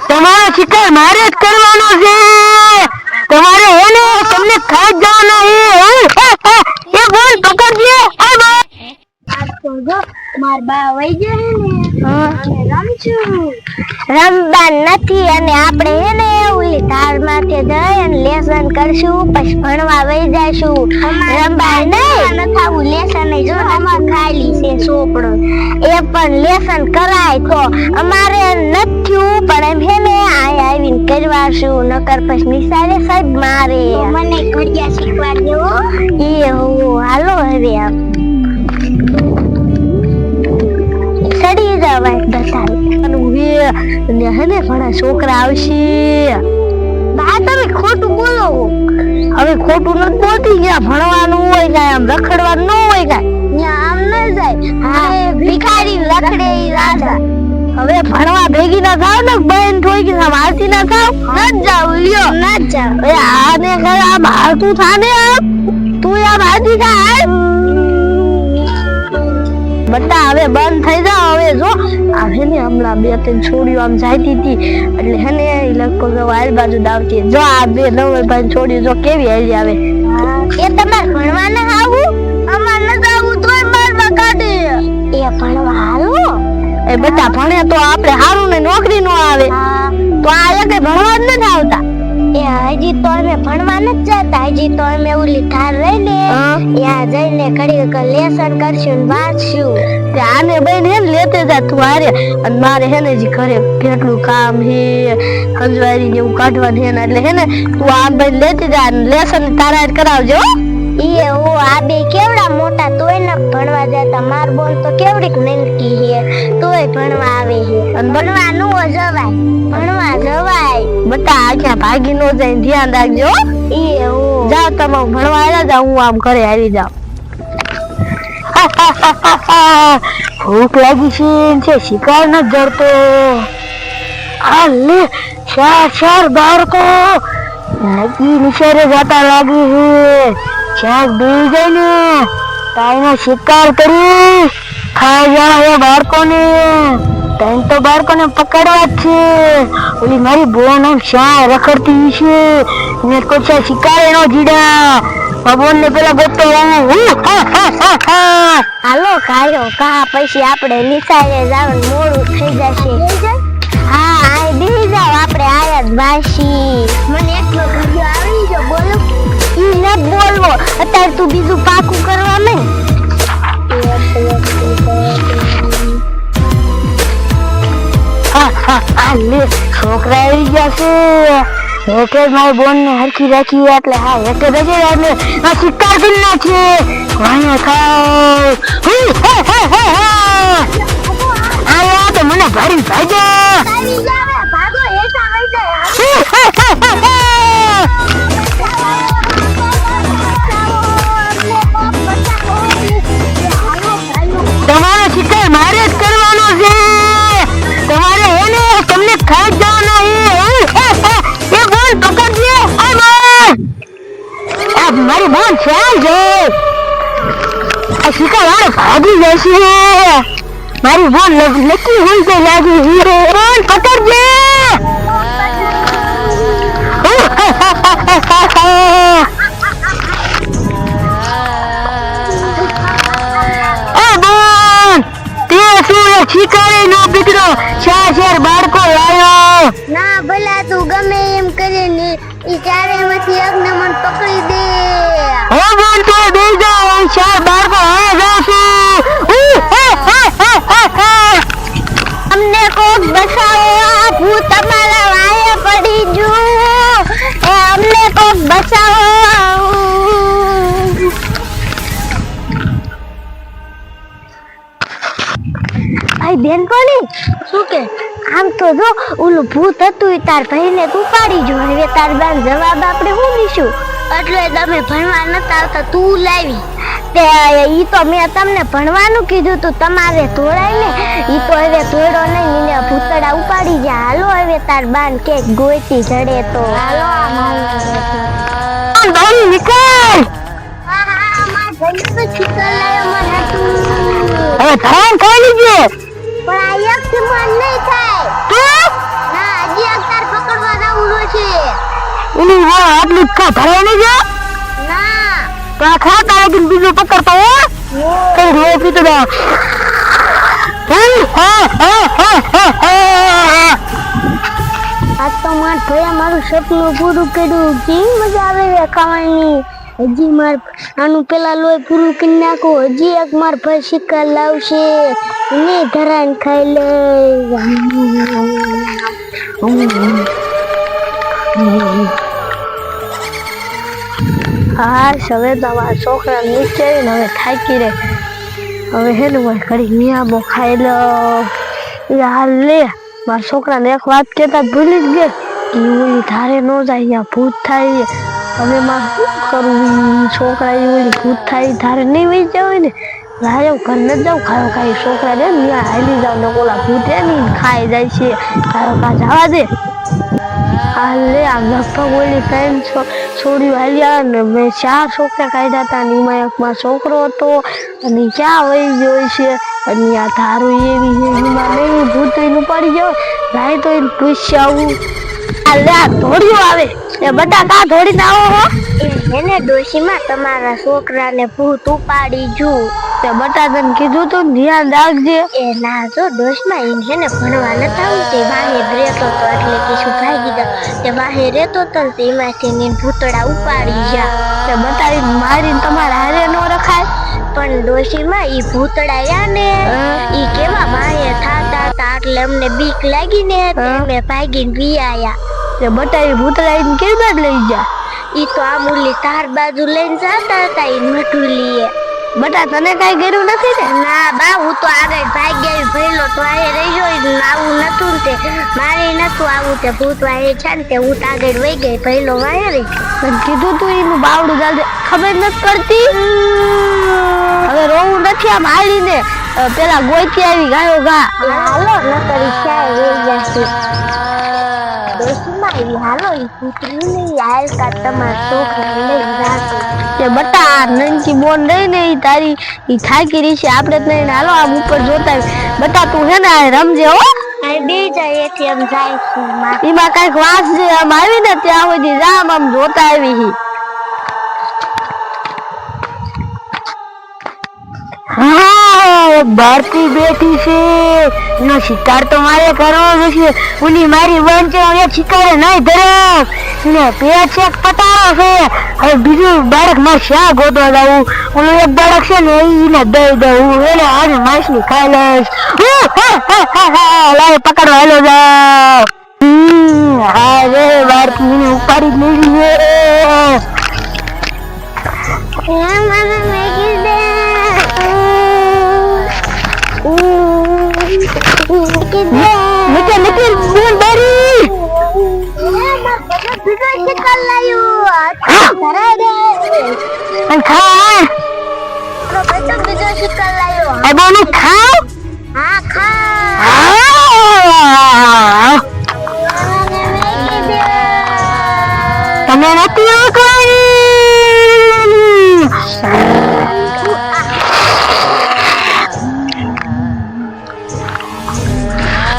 તમારો શિકાર મારે જ કરવાનો છે. તમારે એને તમને ખાઈ જ જવાના એ બોલ પકડજે. માર બા વઈ ગયા ને રમશું રમવા નથી અને આપણે હે ને ઓલી ધાર માથે જઈ અને લેસન કરશું પછી ભણવા વઈ જાશું. રમવા નહીં ન થાવું લેસન જો અમાર ખાલી છે સોપડો એ પણ લેસન કરાય તો અમારે નથી પણ એમ હે ને આવીને કરવાશું નકર પછી નિસારે સાહેબ મારે મને ઘડિયા શીખવાડજો એ હો હાલો હવે આપ સડી જવાય બતાવી હને ઘણા છોકરા આવશે. બા તમે ખોટું બોલો. હવે ખોટું નથી બોલતી. જ્યાં ભણવાનું હોય કાંઈ આમ રખડવાનું ન હોય કાંઈ આમ ન જાય. હા ભિખારી રખડે રાજા. હવે ભણવા ભેગી ના થાવ ને બહેન થોઈ કે મારતી ના થાવ ન જાવ લ્યો ન જાવ. હવે આને ઘરે આમ હાલતું થાને તું આમ હાલતી થા બટા હવે બંધ થઈ જાવ. હવે જો આવે ને હમણાં બે ત્રણ છોડીઓ આમ જાતી હતી એટલે હે ને એ લોકો જો આલ બાજુ દાવતી જો આ બે નવે ભાઈ છોડીઓ જો કેવી હાલી આવે. એ તમારે ભણવા ના આવું અમાર ન જાવું તોય મારવા કાઢે. એ ભણવા હાલો એ બટા ભણે તો આપણે હારું ને નોકરી નો આવે તો આ એક ભણવા જ નથી આવતા. એ હજી તો અમે ભણવા નથી જતા. હજી તો અમે ઓલી ધાર રહી ને ત્યાં જઈને ઘડી લેસન કરશું ને વાંચશું. તે આને બેન હે ને લેતે જા તું હારે અને મારે હે ને જી ઘરે કેટલું કામ હે હંજવારી ને એવું કાઢવાનું હે ને એટલે હે ને તું આમ બેન લેતી જા લેસન તારા કરાવજો. એ ઓ આ બે કેવડા મોટા તોય ન ભણવા જતા. માર બોલ તો કેવડીક નનકી હે તોય ભણવા આવે હે. અને ભણવા નો જવાય ભણવા જવાય બટા આખા ભાગી નો જાય ધ્યાન રાખજો. એ ઓ જાવ તમે ભણવા આવ્યા જાવ હું આમ ઘરે આવી જાવ. ભૂખ લાગી છે શિકાર ન જડતો. આ લે ચાર બાળકો નક્કી નિશારે જતા લાગી છે. શાક દઈ જાય ને તાઈનો શિકાર કરી ખાઈ જાય બાળકોને. તૈન તો બાળકોને પકડવા જ છે. ઓલી મારી બોન આમ શા રખડતી છે ને કોઈ શિકાર એનો જીડા ભગવાન ને પેલા ગોતો. હાલો ખાયો કા પછી આપણે નિસારે જવાનું મોડું થઈ જશે. હા આ બેહી જાવ આપણે આયા જ બાસી. મને એટલો ઘડિયો આવી જો બોલો ઈ ન બોલવો અત્યારે તું બીજું પાકું કરવા મે. લે છોકરા આવી ગયા છે. એટલે મારી બોન ને હરખી રાખી એટલે હા એટલે રજે એટલે આ શિકાર કરી નાખીએ. વાયા ખાવ આ તો મને ભારી ભાગે. ભાગો હેઠા વઈ જાય. તમારો શિકાર મારે જ કરવાનો છે. તમારે એને તમને ખાઈ જ જવાના એ બોલ પકડજે. આ મારી બોન છે જો આ શિકાર વાળો ભાગી જશે. મારી બોન નક્કી હોય તો લાગી બોન પકડજે. શિકારી નો દીકરો ચાર બાળકો આવ્યો ના ભલા તું ગમે એમ કરીને ઈ ચારેમાંથી એકને મન પકડી દે. હો બોલ તો દે જાઓ ચાર બાળકો આવ્યા જાશું. અમને કોક બચાવો આ ભૂત તમારા વાયે પડી ગયું. એ અમને કોક બચાવો. ભાઈ બેનપણી શું કે આમ તો જો ઓલું ભૂત હતું તાર ભાઈને ઉપાડી જો. હવે તાર બાન જવાબ આપણે શું દઈશું? એટલે તમે ભણવા નતા આવતા તું લાવી તે ઈ તો મેં તમને ભણવાનું કીધું તું તમારે ધોળાય ને ઈ તો હવે ધોળો નહીં એને ભૂતડા ઉપાડી જા. હાલો હવે તાર બાન કે ગોઈતી જડે તો હાલો ભાઈ નીકળ. હા માર ભાઈ તો છીકલ લાયો મને તું હવે ધરાન ખાઈ લીજે. પણ આ એક થી મન નહીં થાય. આટલું જ ખા, ભરાય નહીં જો ના તો આ ખા, તારે બીજું પકડતો હો કઈ રો પીતો દા આજ તો માર ભયા મારું સપનું પૂરું કર્યું. કેવી મજા આવે છે ખાવાની. હજી માર આનું પેલા લોહી પૂરું કરી નાખો. હજી એક માર ભાઈ શિકાર લાવશે એને ધરાઈને ખાઈ લે. હા હવે તમારા છોકરા નીચે ને હવે થાકી રે. હવે હે ને ભાઈ ઘડી નિયામો ખાઈ લો. હાલ લે મારા છોકરાને એક વાત કેતા ભૂલી જ ગઈ કે ઓલી ધારે ન જાય, અહીંયા ભૂત થાય. હવે માં શું કરવું? છોકરા ઓલી ભૂત થાય ધારે નહીં વહી જાવ ને, લાયો ઘર ન જાવ. ખાયો ખાઈ છોકરા ને ત્યાં હાલી જાવ ને ઓલા ભૂત નહીં ખાઈ જાય છે. ખાયો ખા જવા દે. હાલ લે આમ લગભગ ઓલી ત્રણ છોડીઓ હાલ્યા ને મેં 4 છોકરા કાઢ્યા હતા ને એમાં એક માં છોકરો હતો અને ક્યાં વહી ગયો છે. અને આ ધારું એવી છે એમાં નહીં ભૂત એનું પડી ગયો. લાય તો એને પૂછ્યા આવું. હાલે આ ધોળિયો આવે એ બધા કા ધોડીને આવો હો. એને ડોશીમાં તમારા છોકરાને ભૂત ઉપાડી જુ તે બટા તને કીધું તું ધ્યાન રાખજે. એ ના જો ડોશમાં એને ભણવા નતા આવતી, બહાર રહેતો તો એટલે કે શું ભાગી જાવ તે બહાર રહેતો તો એમાંથી ને ભૂતડા ઉપાડી જા તે બતાવીને મારીને તમારા હારે નો રખાય. પણ ડોશીમાં ઈ ભૂતડા યા ને ઈ કેવા બહાર થાતા હતા એટલે અમને બીક લાગી ને અમે ભાગીને વિયાયા. તે બટાઈ ભૂતડા ઈને કેવી બાદ લઈ જા. ઈ તો આ મુલી તાર બાજુ લઈને જતા હતા ઈ મઠુલીએ. બટા તને કઈ કર્યું નથી ને? ના બા હું તો આગળ ભાગ્યા ભઈલો તો આ રહી ગયો આવું નતું તે મારે નતું આવું તે ભૂત વાય છે ને તે હું આગળ વઈ ગઈ ભઈલો વાય રહી. તને કીધું તું એનું બાવડું જલ્દી ખબર નથી પડતી. હવે રોવું નથી આમ હાલીને પેલા ગોઈથી આવી ગાયો ગા. હાલો ન કરી ક્યાંય વઈ જશે. દોસ્તમાં આવી હાલો ઈ કૂતરી નહીં હાલ કા તમારા છોકરા લઈ જાતો. કે બટા નંકી બોન રહી ને ઈ તારી ઈ થાકી રહી છે આપણે જ નહીં. હાલો આમ ઉપર જોતા બટા તું હે ને રમજે હો. આ બે જાય એથી આમ જાય છે એમાં કઈક વાસ જે આમ આવી ને ત્યાં સુધી જામ આમ જોતા આવી. હા ભારતી બેઠી છે એનો શિકાર તો મારે કરવો છે. ઓલી મારી બહેન છે હવે શિકારે નહીં ધરે ને પેટ છે પટાળો છે. હવે બીજું બાળક માં શા ગોતવા જવું? ઓલું એક બાળક છે ને એને દઈ દઉં એને આજે માછલી ખાઈ લઈશ. લાય પકડવા હેલો જાઓ. હા રે ભારતી એને ઉપાડી જ લીધી છે. તમે નથી